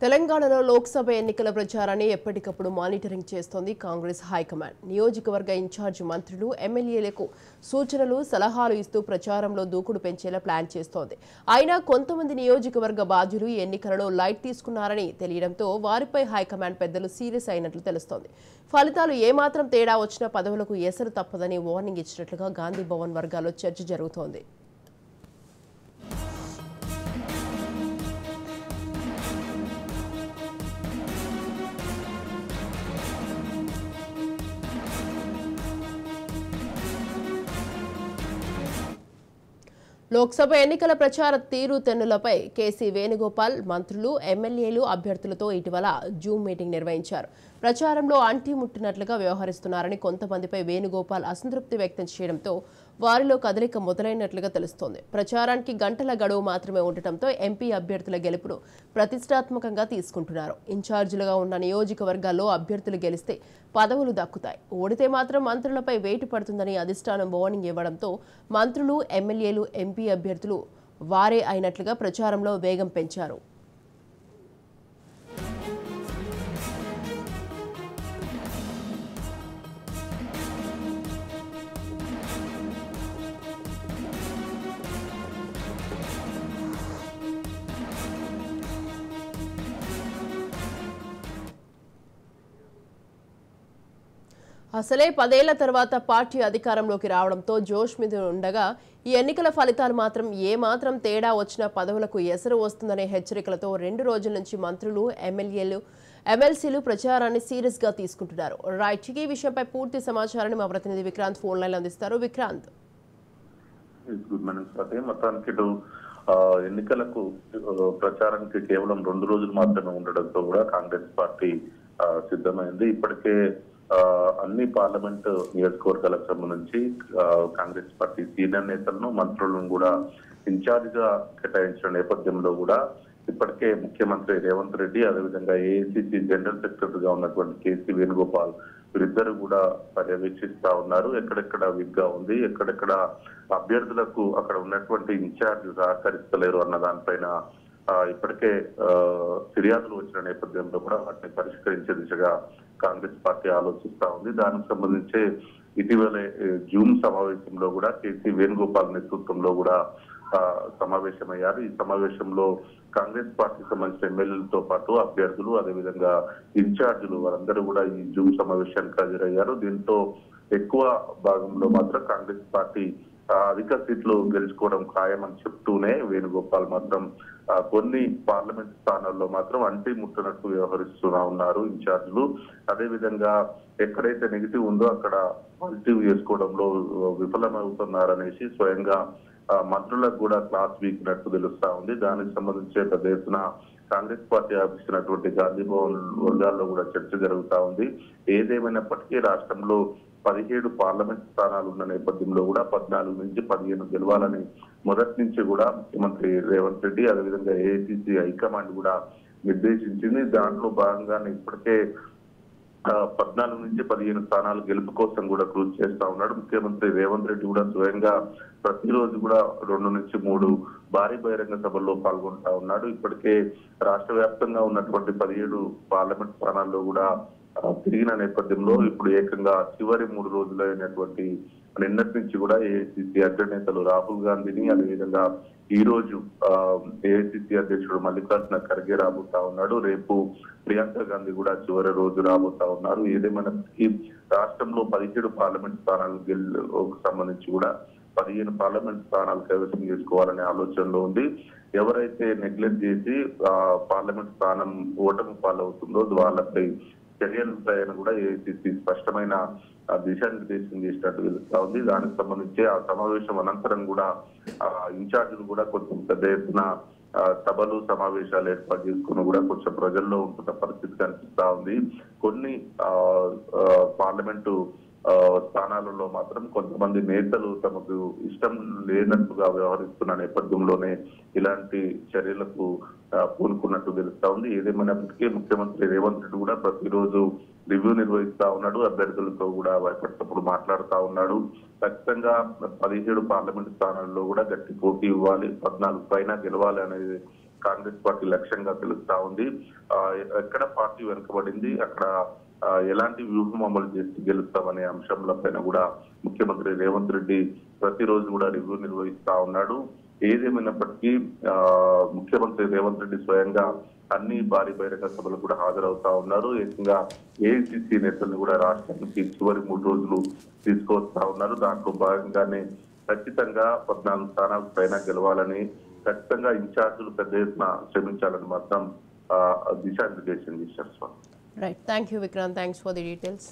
తెలంగాణలో లోక్సభ ఎన్నికల ప్రచారాన్ని ఎప్పటికప్పుడు మానిటరింగ్ చేస్తోంది కాంగ్రెస్ హైకమాండ్. నియోజకవర్గ ఇన్ఛార్జ్ మంత్రులు, ఎమ్మెల్యేలకు సూచనలు, సలహాలు ఇస్తూ ప్రచారంలో దూకుడు పెంచేలా ప్లాన్ చేస్తోంది. అయినా కొంతమంది నియోజకవర్గ బాధ్యులు ఎన్నికలలో లైట్ తీసుకున్నారని తెలియడంతో వారిపై హైకమాండ్ పెద్దలు సీరియస్ అయినట్లు తెలుస్తోంది. ఫలితాలు ఏమాత్రం తేడా వచ్చినా పదవులకు ఎసరు తప్పదని వార్నింగ్ ఇచ్చినట్లుగా గాంధీ భవన్ వర్గాల్లో చర్చ జరుగుతోంది. లోక్సభ ఎన్నికల ప్రచార తీరుతెన్నులపై కేసీ వేణుగోపాల్ మంత్రులు, ఎమ్మెల్యేలు, అభ్యర్థులతో ఇటీవల జూమ్ మీటింగ్ నిర్వహించారు. ప్రచారంలో అంటిముట్టినట్లుగా వ్యవహరిస్తున్నారని కొంతమందిపై వేణుగోపాల్ అసంతృప్తి వ్యక్తం చేయడంతో వారిలో కదలిక మొదలైనట్లుగా తెలుస్తోంది. ప్రచారానికి గంటల గడువు మాత్రమే ఉండటంతో ఎంపీ అభ్యర్థుల గెలుపును ప్రతిష్టాత్మకంగా తీసుకుంటున్నారు. ఇన్ఛార్జీలుగా ఉన్న నియోజకవర్గాల్లో అభ్యర్థులు గెలిస్తే పదవులు దక్కుతాయి, ఓడితే మాత్రం మంత్రులపై వేటు పడుతుందని అధిష్టానం వార్నింగ్ ఇవ్వడంతో మంత్రులు, ఎమ్మెల్యేలు, ఎంపీ అభ్యర్థులు వారే అయినట్లుగా ప్రచారంలో వేగం పెంచారు. అసలే 10 ఏళ్ల తర్వాత పార్టీ అధికారంలోకి రావడంతో జోష్ మీద ఉండగా ఈ ఎన్నికల ఫలితాలు మాత్రం ఏమాత్రం తేడా వచ్చినా పదవులకు ఎసరు వస్తుందనే హెచ్చరికలతో 2 రోజుల నుంచి మంత్రులు, ఎమ్మెల్యేలు, ఎమ్మెల్సీలు ప్రచారాన్ని సీరియస్ గా తీసుకుంటున్నారు. రైట్, ఈ విషయంపై పూర్తి సమాచారాన్ని మా ప్రతినిధి విక్రాంత్ ఫోన్ లైన్ అందిస్తారు. విక్రాంత్, ఎన్నికలకు ప్రచారానికి కేవలం 2 రోజులు మాత్రమే ఉండడంతో కూడా కాంగ్రెస్ పార్టీ సిద్ధమైంది. ఇప్పటికే అన్ని పార్లమెంట్ నియోజకవర్గాలకు సంబంధించి కాంగ్రెస్ పార్టీ సీనియర్ నేతలను, మంత్రులను కూడా ఇన్ఛార్జ్ గా కేటాయించిన నేపథ్యంలో కూడా ఇప్పటికే ముఖ్యమంత్రి రేవంత్ రెడ్డి, అదేవిధంగా ఏఐసిసి జనరల్ సెక్రటరీ గా ఉన్నటువంటి కేసీ వేణుగోపాల్ వీరిద్దరు కూడా పర్యవేక్షిస్తా ఉన్నారు. ఎక్కడెక్కడ వీక్ గా ఉంది, ఎక్కడెక్కడ అభ్యర్థులకు అక్కడ ఉన్నటువంటి ఇన్ఛార్జ్ సహకరిస్తలేరు అన్న దానిపైన ఇప్పటికే ఫిర్యాదులు వచ్చిన నేపథ్యంలో కూడా వాటిని పరిష్కరించే దిశగా కాంగ్రెస్ పార్టీ ఆలోచిస్తా ఉంది. దానికి సంబంధించి ఇటీవల జూమ్ సమావేశంలో కూడా కేసీ వేణుగోపాల్ నేతృత్వంలో కూడా సమావేశమయ్యారు. ఈ సమావేశంలో కాంగ్రెస్ పార్టీకి సంబంధించిన ఎమ్మెల్యేలతో పాటు అభ్యర్థులు, అదేవిధంగా ఇన్ఛార్జీలు వారందరూ కూడా ఈ జూమ్ సమావేశానికి హాజరయ్యారు. దీంతో ఎక్కువ భాగంలో మాత్రం కాంగ్రెస్ పార్టీ అధిక సీట్లు గెలుచుకోవడం ఖాయమని చెప్తూనే వేణుగోపాల్ మాత్రం కొన్ని పార్లమెంట్ స్థానాల్లో మాత్రం అంటి ముట్టనట్టు వ్యవహరిస్తూ ఉన్నారు ఇన్ఛార్జీలు. అదేవిధంగా ఎక్కడైతే నెగిటివ్ ఉందో అక్కడ పాజిటివ్ చేసుకోవడంలో విఫలమవుతున్నారనేసి స్వయంగా మంత్రులకు కూడా క్లాస్ వీక్నట్టు తెలుస్తా ఉంది. దానికి సంబంధించి పెద్ద ఎత్తున కాంగ్రెస్ పార్టీ ఆఫీసినటువంటి గాంధీ భవన్ వర్గాల్లో కూడా చర్చ జరుగుతా ఉంది. ఏదేమైనప్పటికీ రాష్ట్రంలో 17 పార్లమెంట్ స్థానాలు ఉన్న నేపథ్యంలో కూడా 14 నుంచి 15 గెలవాలని మొదటి నుంచి కూడా ముఖ్యమంత్రి రేవంత్ రెడ్డి, అదేవిధంగా ఏఐసిసి హైకమాండ్ కూడా నిర్దేశించింది. దాంట్లో భాగంగానే ఇప్పటికే 14 నుంచి 15 స్థానాలు గెలుపు కోసం కూడా కృషి చేస్తా ఉన్నాడు. ముఖ్యమంత్రి రేవంత్ రెడ్డి కూడా స్వయంగా ప్రతిరోజు కూడా 2 నుంచి 3 భారీ బహిరంగ సభల్లో పాల్గొంటా ఉన్నాడు. ఇప్పటికే రాష్ట్ర వ్యాప్తంగా ఉన్నటువంటి 17 పార్లమెంట్ స్థానాల్లో కూడా తిరిగిన నేపథ్యంలో ఇప్పుడు ఏకంగా చివరి 3 రోజులైనటువంటి నిన్నటి నుంచి కూడా ఏఐసిసి అగ్రనేతలు రాహుల్ గాంధీని, అదేవిధంగా ఈ రోజు ఏఐసిసి అధ్యక్షుడు మల్లికార్జున ఖర్గే రాబోతా ఉన్నాడు. రేపు ప్రియాంక గాంధీ కూడా చివరి రోజు రాబోతా ఉన్నారు. ఏదేమైనప్పటికీ రాష్ట్రంలో 17 పార్లమెంట్ స్థానాలకు సంబంధించి కూడా 15 పార్లమెంట్ స్థానాలు కైవసం చేసుకోవాలనే ఆలోచనలో ఉంది. ఎవరైతే నెగ్లెక్ట్ చేసి పార్లమెంట్ స్థానం ఓటమి పాలవుతుందో వాళ్ళపై చర్యలుంటాయని కూడా ఏఐసిసి స్పష్టమైన దిశానిర్దేశం చేసినట్టు తెలుస్తా ఉంది. దానికి సంబంధించి ఆ సమావేశం అనంతరం కూడా ఇన్ఛార్జీలు కూడా కొంచెం పెద్ద ఎత్తున సభలు, సమావేశాలు ఏర్పాటు చేసుకుని కూడా కొంచెం ప్రజల్లో ఉంటున్న పరిస్థితి కనిపిస్తా ఉంది. కొన్ని పార్లమెంటు స్థానాలలో మాత్రం కొంతమంది నేతలు తమకు ఇష్టం లేనట్టుగా వ్యవహరిస్తున్న నేపథ్యంలోనే ఇలాంటి చర్యలకు పూనుకున్నట్టు తెలుస్తా ఉంది. ఏదేమైనప్పటికీ ముఖ్యమంత్రి రేవంత్ రెడ్డి కూడా ప్రతిరోజు రివ్యూ నిర్వహిస్తా ఉన్నాడు. అభ్యర్థులతో కూడా ఎప్పటికప్పుడు మాట్లాడుతా ఉన్నాడు. ఖచ్చితంగా 17 పార్లమెంట్ స్థానాల్లో కూడా గట్టి పోటీ ఇవ్వాలి, 14 పైన గెలవాలి అనేది కాంగ్రెస్ పార్టీ లక్ష్యంగా తెలుస్తా ఉంది. ఎక్కడ పార్టీ వెనుకబడింది, అక్కడ ఎలాంటి వ్యూహం అమలు చేసి గెలుస్తామనే అంశంలపైన కూడా ముఖ్యమంత్రి రేవంత్ రెడ్డి ప్రతిరోజు కూడా రివ్యూ నిర్వహిస్తా ఉన్నాడు. ఏదేమైనప్పటికీ ముఖ్యమంత్రి రేవంత్ రెడ్డి స్వయంగా అన్ని భారీ బహిరంగ సభలు కూడా హాజరవుతా ఉన్నారు. ఏకంగా ఏఐసిసి నేతల్ని కూడా రాష్ట్రానికి చివరి 3 రోజులు తీసుకొస్తా ఉన్నారు. దాంట్లో భాగంగానే ఖచ్చితంగా 14 స్థానాల పైన గెలవాలని, ఖచ్చితంగా ఇన్ఛార్జీలు పెద్ద ఎత్తున శ్రమించాలని మాత్రం దిశానిర్దేశం చేశారు. Right, thank you Vikrant, thanks for the details.